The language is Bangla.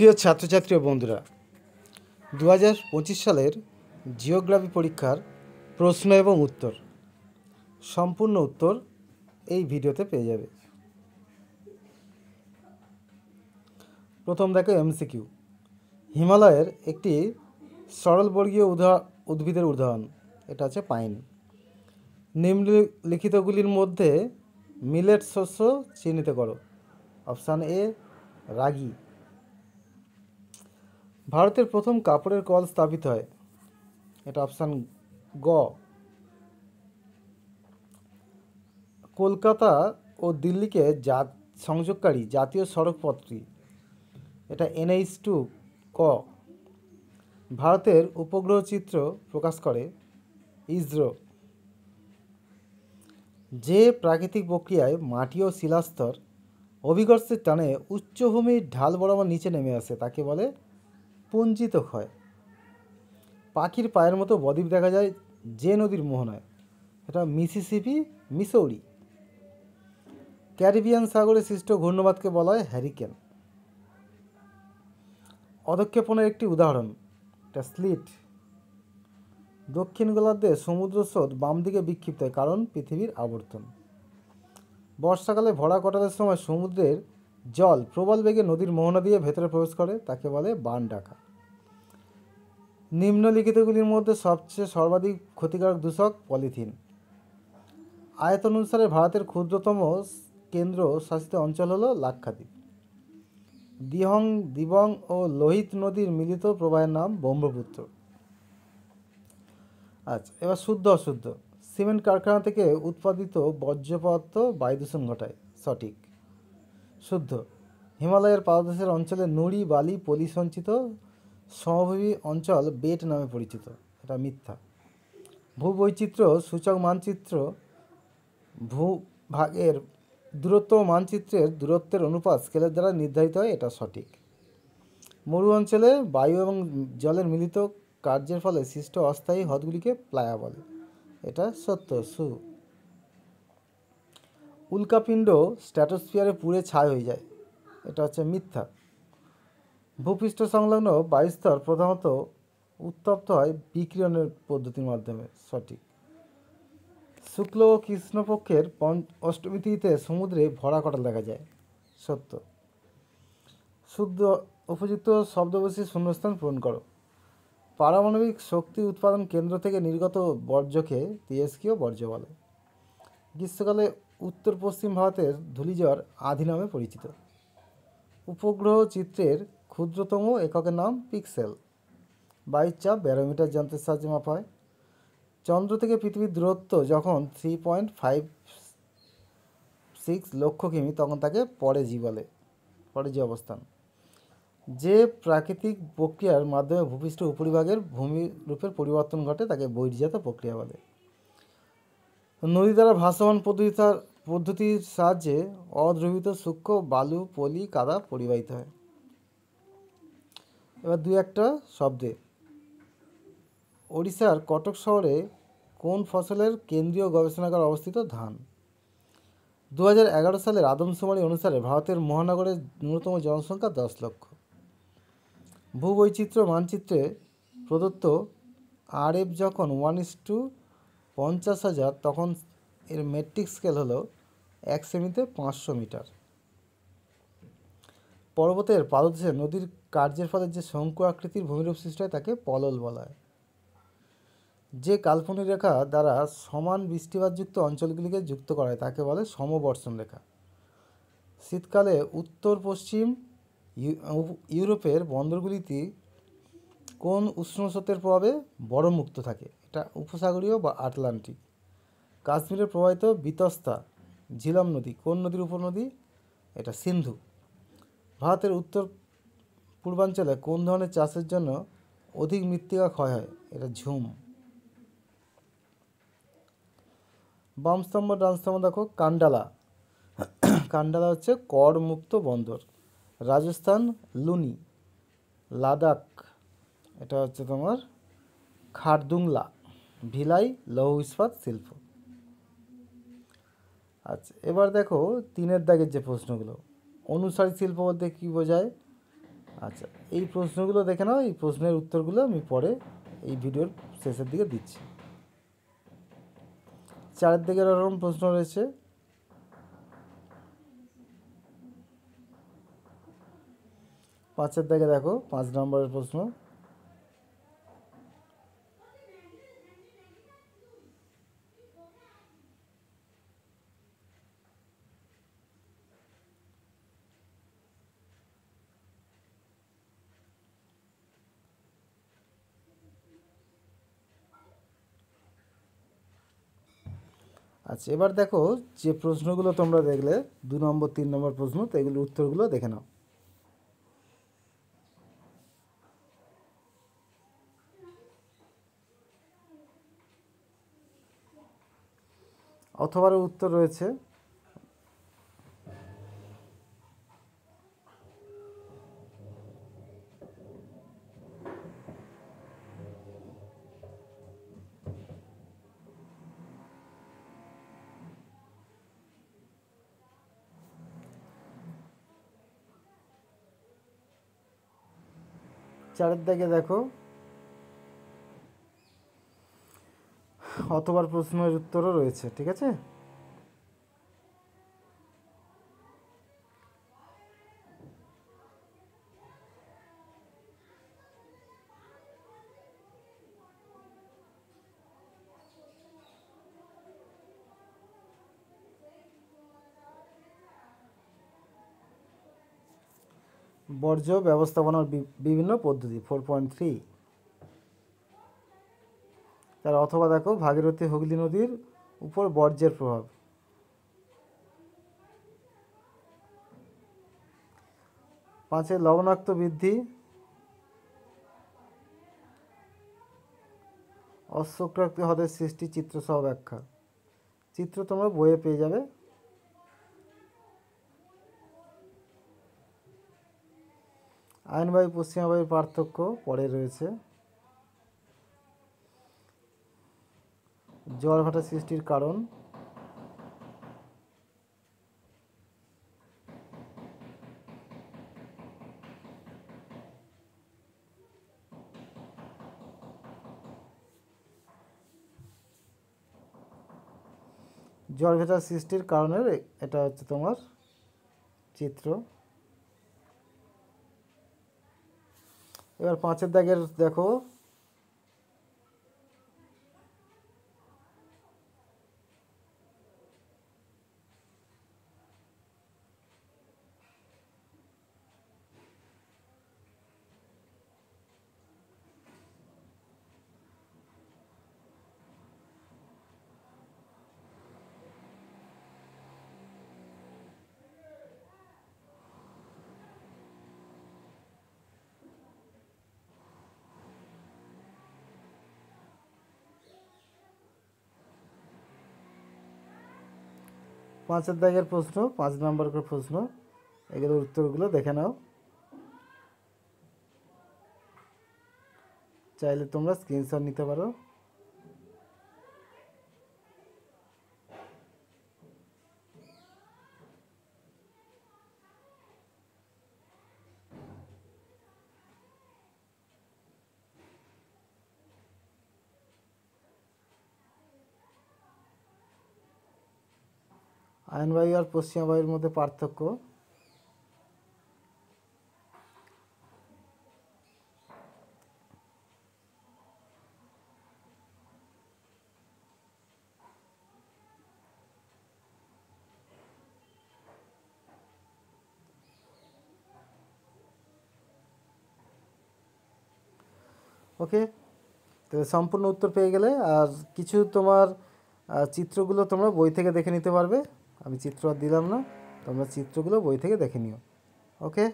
প্রিয় ছাত্রছাত্রী ও বন্ধুরা, 2025 সালের জিওগ্রাফি পরীক্ষার প্রশ্ন এবং উত্তর, সম্পূর্ণ উত্তর এই ভিডিওতে পেয়ে যাবে। প্রথম দেখো এমসিকিউ। হিমালয়ের একটি সরলবর্গীয় উদ্ভিদের উদাহরণ, এটা হচ্ছে পাইন। নিম্নলিখিতগুলির মধ্যে মিলেট শস্য চিহ্নিত করো। অপশান এ রাগি। ভারতের প্রথম কাপড়ের কল স্থাপিত হয়, এটা অপশান গ। কলকাতা ও দিল্লিকে সংযোগকারী জাতীয় সড়ক পথটি, এটা NH2 ক। ভারতের উপগ্রহ চিত্র প্রকাশ করে ইসরো। যে প্রাকৃতিক প্রক্রিয়ায় মাটি ও শিলাস্তর অভিকর্ষের টানে উচ্চভূমির ঢাল বরাবর নিচে নেমে আসে তাকে বলে পুঞ্জিত ক্ষয়। পাখির পায়ের মতো বদ্বীপ দেখা যায় যে নদীর মোহনায়, এটা মিসিসিপি, মিসৌরি। ক্যারিবিয়ান সাগরে সৃষ্ট ঘূর্ণবাতকে বলা হয় হ্যারিকেন। অধঃক্ষেপণের একটি উদাহরণ, এটা স্লিট। দক্ষিণ গোলার্ধে সমুদ্র স্রোত বাম দিকে বিক্ষিপ্ত হয় কারণ পৃথিবীর আবর্তন। বর্ষাকালে ভরা কটালের সময় সমুদ্রের জল প্রবল বেগে নদীর মোহনা দিয়ে ভেতরে প্রবেশ করে, তাকে বলে বান ডাকা। নিম্নলিখিতগুলির মধ্যে সর্বাধিক ক্ষতিকারক দূষক পলিথিন। আয়তন অনুসারে ভারতের ক্ষুদ্রতম কেন্দ্র শাসিত অঞ্চল হল লাক্ষাদ্বীপ। দিহং, দিবং ও লোহিত নদীর মিলিত প্রবাহের নাম ব্রহ্মপুত্র। আচ্ছা, এবার শুদ্ধ অশুদ্ধ। সিমেন্ট কারখানা থেকে উৎপাদিত বর্জ্য পদার্থ বায়ু দূষণ ঘটায়, সঠিক। শুদ্ধ। হিমালয়ের পাদদেশের অঞ্চলে নুড়ি, বালি, পলি সঞ্চিত সমভূমি অঞ্চল বেট নামে পরিচিত, এটা মিথ্যা। ভূবৈচিত্র্য সূচক মানচিত্র ভূভাগের দূরত্ব মানচিত্রের দূরত্বের অনুপাত স্কেলের দ্বারা নির্ধারিত হয়, এটা সঠিক। মরু অঞ্চলে বায়ু এবং জলের মিলিত কার্যের ফলে সৃষ্ট অস্থায়ী হ্রদগুলিকে প্লায়া বলে, এটা সত্য, সু। উল্কাপিণ্ড স্ট্র্যাটোস্ফিয়ারে পুড়ে ছাই হয়ে যায়, এটা হচ্ছে মিথ্যা। ভূপৃষ্ঠ সংলগ্ন বায়ুস্তর প্রধানত উত্তপ্ত হয় বিকিরণের পদ্ধতির মাধ্যমে, সঠিক। শুক্ল ও কৃষ্ণপক্ষের অষ্টমী তিথিতে সমুদ্রে ভরা কটাল দেখা যায়, সত্য। শুদ্ধ। উপযুক্ত শব্দ বসিয়ে শূন্যস্থান পূরণ করো। পারমাণবিক শক্তি উৎপাদন কেন্দ্র থেকে নির্গত বর্জ্যকে তেজস্ক্রিয় বর্জ্য বলে। গ্রীষ্মকালে উত্তর পশ্চিম ভারতের ধূলিঝড় আধি নামে পরিচিত। উপগ্রহ চিত্রের ক্ষুদ্রতম এককের নাম পিক্সেল। বায়ুর চাপ ব্যারোমিটার যন্ত্রের সাহায্যে মাপা হয়। চন্দ্র থেকে পৃথিবীর দূরত্ব যখন 3.56 লক্ষ কিমি, তখন তাকে পরেজি বলে, পরেজি অবস্থান। যে প্রাকৃতিক প্রক্রিয়ার মাধ্যমে ভূপৃষ্ঠের উপরিভাগের ভূমিরূপের পরিবর্তন ঘটে তাকে বহির্জাত প্রক্রিয়া বলে। নদী দ্বারা ভাসমান পদ্ধতির সাহায্যে অদ্রবীত সূক্ষ্ম বালু, পলি, কাদা পরিবাহিত হয়। এবার দুই একটা শব্দে। ওড়িশার কটক শহরে কোন ফসলের কেন্দ্রীয় গবেষণাগার অবস্থিত? ধান। 2011 সালের আদমশুমারি অনুসারে ভারতের মহানগরের ন্যূনতম জনসংখ্যা 10 লক্ষ। ভূবৈচিত্র্য মানচিত্রে প্রদত্ত RF যখন 1:50,000, তখন এর মেট্রিক স্কেল হলো 1 সেমিতে 500 মিটার। পর্বতের পাদদেশে নদীর কার্যের ফলে যে শঙ্কু আকৃতির ভূমিরূপ সৃষ্টি হয় তাকে পলল বলা হয়। যে কাল্পনিক রেখা দ্বারা সমান বৃষ্টিপাতযুক্ত অঞ্চলগুলিকে যুক্ত করা হয় তাকে বলে সমবর্ষণ রেখা। শীতকালে উত্তর পশ্চিম ইউরোপের বন্দরগুলিতে কোন উষ্ণ স্রোতের প্রভাবে বরফমুক্ত থাকে? এটা উপসাগরীয় বা আটলান্টিক। কাশ্মীরে প্রবাহিত বিতস্তা ঝিলম নদী কোন নদীর উপনদী? এটা সিন্ধু। ভারতের উত্তর পূর্বাঞ্চলে কোন ধরনের চাষের জন্য অধিক মৃত্তিকা ক্ষয় হয়? এটা ঝুম। বাম স্তম্ভ ডান স্তম্ভ দেখো। কান্ডালা, কান্ডালা হচ্ছে করমুক্ত বন্দর। রাজস্থান লুনি। লাদাখ এটা হচ্ছে তোমার খারদুংলা। ভিলাই লৌহ ইস্পাত শিল্প। আচ্ছা, এবার দেখো 3 দাগের যে প্রশ্নগুলো। অনুসারী শিল্প বলতে কী বোঝায়? আচ্ছা, এই প্রশ্নগুলো দেখে নাও, এই প্রশ্নের উত্তরগুলো আমি পরে এই ভিডিওর শেষের দিকে দিচ্ছি। 4 দিকে এরকম প্রশ্ন রয়েছে। 5 দিকে দেখো, 5 নম্বরের প্রশ্ন। আচ্ছা, এবার দেখো যে প্রশ্নগুলো তোমরা দেখলে 2 নম্বর 3 নম্বর প্রশ্ন, তো এগুলোর উত্তরগুলো দেখে নাও। অথবার উত্তর রয়েছে চারের দিকে দেখো, অথবার প্রশ্নের উত্তরও রয়েছে, ঠিক আছে। বর্জ্য ব্যবস্থাপনার বিভিন্ন পদ্ধতি 4.3। তার অথবা দেখো ভাগীরথী হুগলি নদীর উপর বর্জ্যের প্রভাব। 5 লবণাক্ত বৃদ্ধি, অশ্বক্রান্তি হ্রদের সৃষ্টি চিত্রসহ ব্যাখ্যা। চিত্র তোমরা বইয়ে পেয়ে যাবে। আয়নবায়ু পশ্চিমা বায়ুর পার্থক্য পরে রয়েছে। জোয়ার ভাটা সৃষ্টির কারণ। জোয়ার ভাটা সৃষ্টির কারণের এটা হচ্ছে তোমার চিত্র। এবার 5 দাগের দেখো, পাঁচের দাগের প্রশ্ন, 5 নম্বর করে প্রশ্ন, এগুলোর উত্তরগুলো দেখে নাও। চাইলে তোমরা স্ক্রিনশট নিতে পারো। আয়নবায়ু আর পশ্চিমা বায়ুর মধ্যে পার্থক্য। ওকে, তো সম্পূর্ণ উত্তর পেয়ে গেলে। আর কিছু তোমার চিত্রগুলো তোমরা বই থেকে দেখে নিতে পারবে। আমি চিত্র আর দিলাম না, তোমরা চিত্রগুলো বই থেকে দেখে নিও। ওকে।